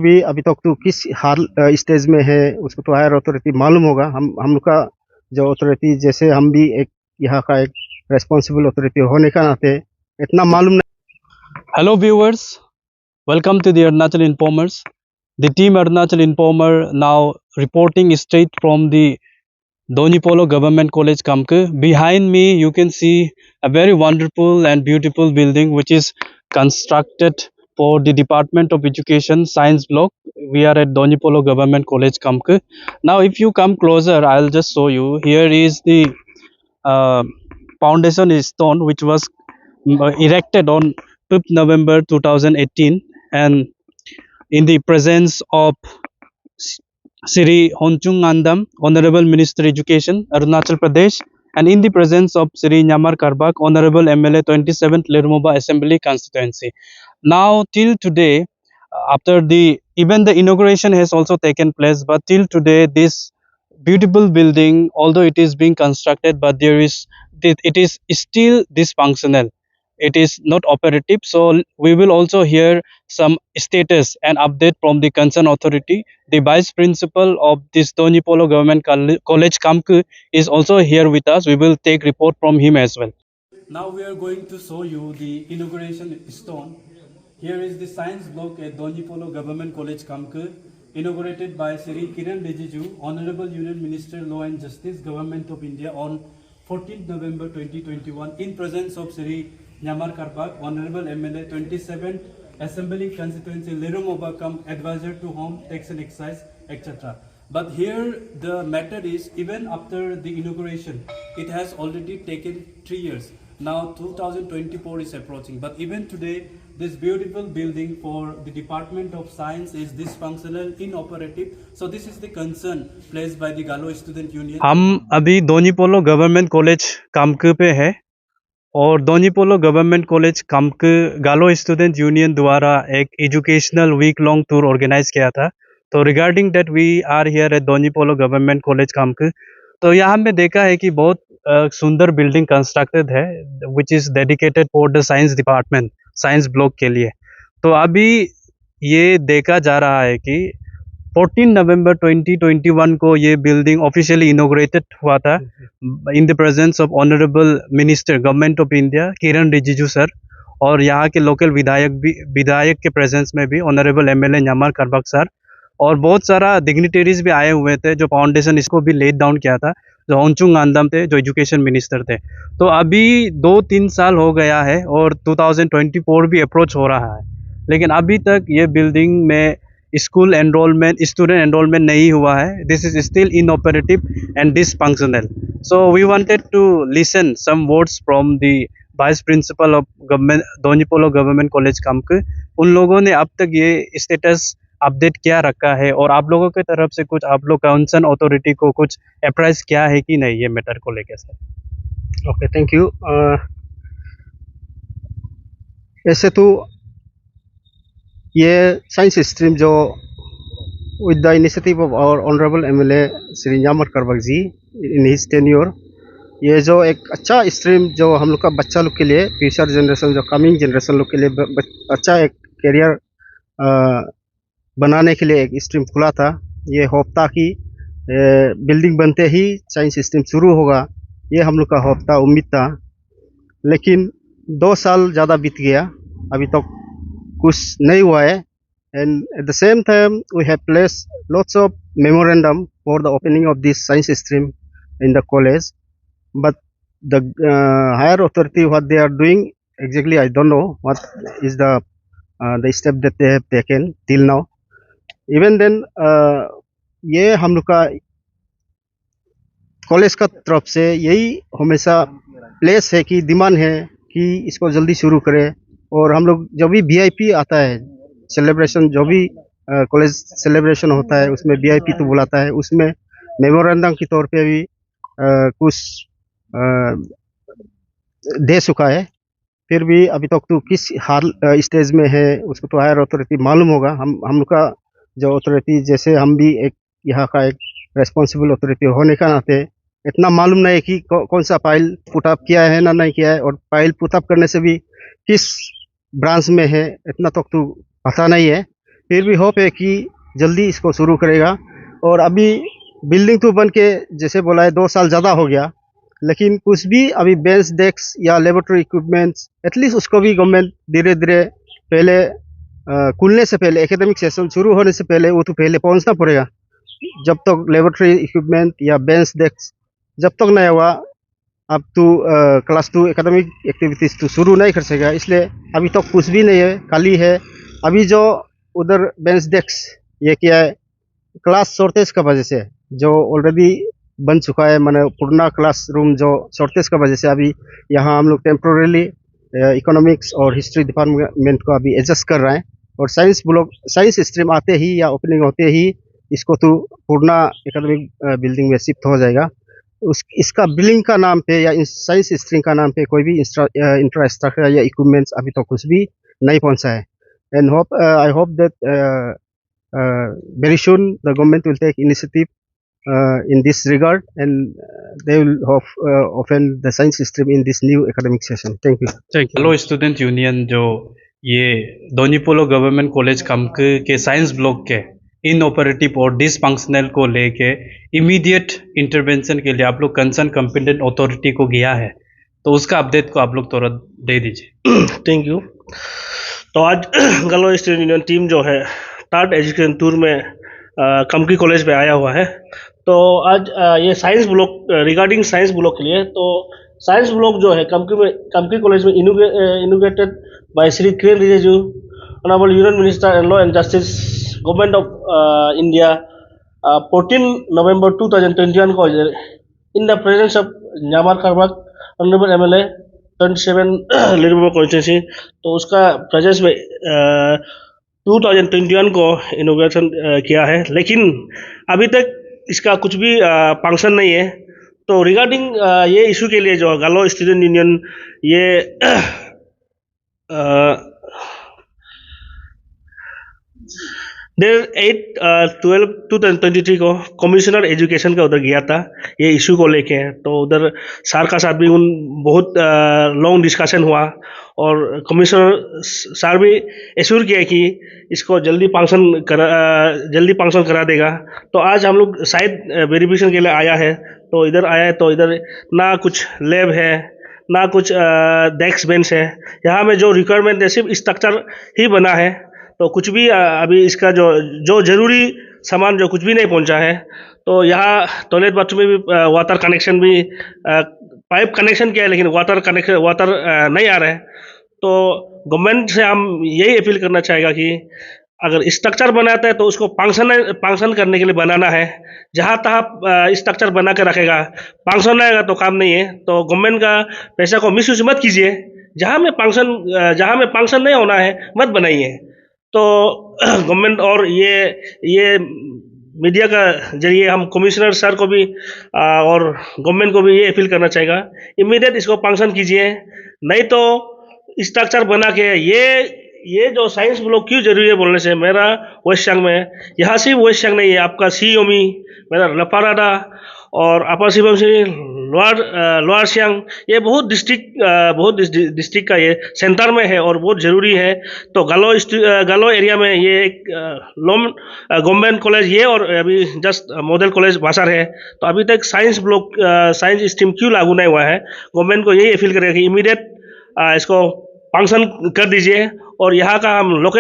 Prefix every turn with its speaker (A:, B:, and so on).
A: फिर भी अभी तक तो किस हाल स्टेज में है उसको तो हायर अथॉरिटी मालूम होगा। हम लोग का जो अथॉरिटी, जैसे हम भी एक यहाँ का एक रेस्पॉन्सिबल अथॉरिटी होने का नाते इतना मालूम नहीं।
B: Hello viewers, welcome to the Arunachal Informers. The team Arunachal Informer now reporting straight from the Donipolo Government College Kamke. Behind me you can see a very wonderful and beautiful building which is constructed for the Department of Education Science Block. We are at Donipolo Government College Kamke. Now if you come closer, I'll just show you. Here is the uh, foundation stone which was erected on 5th November 2018, and in the presence of Sri Honchung Andam, Honorable Minister Education, Arunachal Pradesh, and in the presence of Sri Nyamar Karbak, Honorable MLA 27th Lermoba Assembly Constituency. Now till today, after the even the inauguration has also taken place, but till today this beautiful building, although it is being constructed, but it is still dysfunctional. It is not operative. So we will also hear some status and update from the concerned authority. The vice principal of this Donipolo Government College Kamku is also here with us. We will take report from him as well. Now we are going to show you the inauguration stone. Here is the science block at Donipolo Government College Kamku, inaugurated by Sri Kiran Rijiju, Honorable Union Minister Law and Justice, Government of India on 14th November 2021 in presence of Sri Nyamar Karbak, Honorable MLA 27th Assembly Constituency Lerumobakam, Advisor to Home, Tax and Excise, etc. But here the matter is, even after the inauguration, it has already taken 3 years. Now 2024 is approaching, but even today this beautiful building for the Department of Science is dysfunctional, inoperative. So this is the concern placed by the Galo Student Union. हम अभी दोनीपोलो government college कामक पे है और दोनीपोलो government college कामक गालो student union द्वारा एक educational week long tour organize किया था। तो regarding that we are here at Donyi Polo government college Kamki. तो यहाँ हमने देखा है कि बहुत सुंदर बिल्डिंग कंस्ट्रक्टेड है which is dedicated for the science department, science block के लिए। तो अभी ये देखा जा रहा है कि 14 नवंबर 2021 को ये बिल्डिंग ऑफिशियली इनॉग्रेटेड हुआ था इन the presence of honourable minister government of India Kiran Rijiju sir, और यहाँ के लोकल विधायक के प्रेजेंस में भी ऑनरेबल एमएलए न्यामर करबक सर, और बहुत सारा डिग्निटरीज भी आए हुए थे जो फाउंडेशन इसको भी लेट डाउन किया था, जो होंचुंग आंदम थे जो एजुकेशन मिनिस्टर थे। तो अभी 2-3 साल हो गया है और 2024 भी अप्रोच हो रहा है, लेकिन अभी तक ये बिल्डिंग में स्कूल एनरोलमेंट, स्टूडेंट एनरोलमेंट नहीं हुआ है। This is still inoperative and dysfunctional. So we wanted to listen some words from the vice principal of government Donyi Polo government college Kamki. उन लोगों ने अब तक ये स्टेटस अपडेट क्या रखा है और आप लोगों की तरफ से कुछ आप लोग कंसर्न अथॉरिटी को कुछ अप्राइज क्या है कि नहीं ये मैटर को लेकर सर।
A: Okay, thank you. ऐसे तो ये साइंस स्ट्रीम जो with the initiative of our honourable MLA Shri Nyamar Karbak ji in his tenure, ये जो एक अच्छा स्ट्रीम जो हम लोग का बच्चा लोग के लिए, फ्यूचर जनरेशन जो कमिंग जनरेशन लोग के लिए अच्छा एक करियर बनाने के लिए एक स्ट्रीम खुला था। ये होप था कि बिल्डिंग बनते ही साइंस स्ट्रीम शुरू होगा, ये हम लोग का होप था, उम्मीद था। लेकिन 2 साल ज़्यादा बीत गया, अभी तक कुछ नहीं हुआ है। And at the same time we have placed lots of memorandum for the opening of this science stream in the college, but the higher authority what they are doing exactly I don't know what is the step that they have taken till now. Even then ये हम लोग का college का तरफ से यही हमेशा place है कि डिमांड है कि इसको जल्दी शुरू करें। और हम लोग जब भी वीआईपी आता है सेलिब्रेशन, जो भी कॉलेज सेलिब्रेशन होता है उसमें वीआईपी तो बुलाता है, उसमें मेमोरेंडम के तौर पे भी कुछ दे चुका है। फिर भी अभी तक तो किस हाल स्टेज में है उसको तो हायर अथॉरिटी मालूम होगा। हम लोग का जो अथॉरिटी, जैसे हम भी एक यहाँ का एक रेस्पॉन्सिबल अथॉरिटी होने का नाते इतना मालूम नहीं है कि कौन सा फाइल पुटअप किया है ना नहीं किया है, और फाइल पुटअप करने से भी किस ब्रांच में है इतना तक तो पता नहीं है। फिर भी होप है कि जल्दी इसको शुरू करेगा। और अभी बिल्डिंग तो बन के जैसे बोला है 2 साल ज़्यादा हो गया, लेकिन कुछ भी अभी बेंच डेस्क या लेबोरेटरी इक्विपमेंट्स एटलीस्ट उसको भी गवर्नमेंट धीरे धीरे पहले खुलने से पहले, एकेडमिक सेशन शुरू होने से पहले वो तो पहले पहुंचना पड़ेगा। जब तक लेबोरेटरी इक्विपमेंट या बेंच डेस्क जब तक नहीं हुआ, अब तो क्लास 2 एकेडमिक एक्टिविटीज़ तो शुरू नहीं कर सकेगा। इसलिए अभी तक कुछ भी नहीं है, खाली है। अभी जो उधर बेंच डेस्क ये क्या है, क्लास शॉर्टेज का वजह से जो ऑलरेडी बन चुका है, माने पुराना क्लास रूम जो शॉर्टेज का वजह से अभी यहाँ हम लोग टेम्प्रोरली इकोनॉमिक्स और हिस्ट्री डिपार्टमेंट को अभी एडजस्ट कर रहे हैं। और साइंस स्ट्रीम आते ही या ओपनिंग होते ही इसको तो पुराना एकेडमिक बिल्डिंग में शिफ्ट हो जाएगा। इसका बिल्डिंग का नाम पे या साइंस स्ट्रीम का नाम पे कोई भी इंफ्रास्ट्रक्चर या इक्विपमेंट्स अभी तक कुछ भी नहीं पहुंचा है। And I hope that very soon the government will take initiative in this regard, and they will open the science stream in this new academic session. Thank you.
B: Hello student union जो ये दोनीपोलो government college कमक के science block के inoperative और dysfunctional को लेके immediate intervention के लिए आप लोग कंसर्न कॉम्पिटेंट अथॉरिटी को गया है, तो उसका अपडेट को आप लोग थोड़ा दे दीजिए।
C: Thank you. तो आज गलो स्टूडेंट यूनियन टीम जो है थर्ड एजुकेशन टूर में कमकी कॉलेज पे आया हुआ है। तो आज ये science block regarding science block के लिए, तो साइंस ब्लॉक जो है कमकी कॉलेज में inaugurated by Shri Kiren Rijiju, honourable union minister and law and justice government of India 14 November 2021 को in the presence of Nyamar Karbak honourable MLA 27 Liromoba constituency. तो उसका प्रेजेंस में 2021 को इनोग्रेशन किया है, लेकिन अभी तक इसका कुछ भी फंक्शन नहीं है। तो रिगार्डिंग ये इशू के लिए जो गलो स्टूडेंट यूनियन ये डेट 8/12/2023 को कमिश्नर एजुकेशन का उधर गया था ये इशू को लेके। तो उधर सर का साथ भी बहुत लॉन्ग डिस्कशन हुआ और कमिश्नर सर भी एश्योर किया कि इसको जल्दी फंक्शन करा देगा। तो आज हम लोग शायद वेरिफिकेशन के लिए आया है, तो इधर आया है, तो इधर ना कुछ लैब है ना कुछ डेस्क बेंच है। यहाँ में जो रिक्वायरमेंट है सिर्फ स्ट्रक्चर ही बना है, तो कुछ भी अभी इसका जो जरूरी सामान जो कुछ भी नहीं पहुंचा है। तो यहाँ टॉयलेट बाथरूम में भी वाटर कनेक्शन भी पाइप कनेक्शन किया है, लेकिन वाटर नहीं आ रहा है। तो गवर्नमेंट से हम यही अपील करना चाहेगा कि अगर स्ट्रक्चर बनाता है तो उसको फंक्शन करने के लिए बनाना है। जहाँ तहाँ स्ट्रक्चर बना के रखेगा, फंक्शन नहीं आएगा तो काम नहीं है। तो गवर्नमेंट का पैसा को मिसयूज मत कीजिए। जहाँ में फंक्शन नहीं होना है मत बनाइए। तो गवर्नमेंट और ये मीडिया का जरिए हम कमिश्नर सर को भी और गवर्नमेंट को भी ये अपील करना चाहेगा, इमीडिएट इसको फंक्शन कीजिए। नहीं तो स्ट्रक्चर बना के ये जो साइंस ब्लॉक क्यों जरूरी है बोलने से, मेरा वेस्ट सियांग में, यहाँ सिर्फ वेस्ट सियांग नहीं है, आपका सीओमी, मेरा लपाराडा और अपर सुबनसिरी, लोअर सियांग, ये बहुत डिस्ट्रिक्ट का ये सेंटर में है और बहुत ज़रूरी है। तो गालो एरिया में ये एक गवर्नमेंट कॉलेज ये और अभी जस्ट मॉडल कॉलेज बासर है। तो अभी तक साइंस स्ट्रीम क्यों लागू नहीं हुआ है। गवर्नमेंट को यही अपील करेगा कि इमीडिएट इसको फंक्शन कर दीजिए और यहाँ का हम लोकल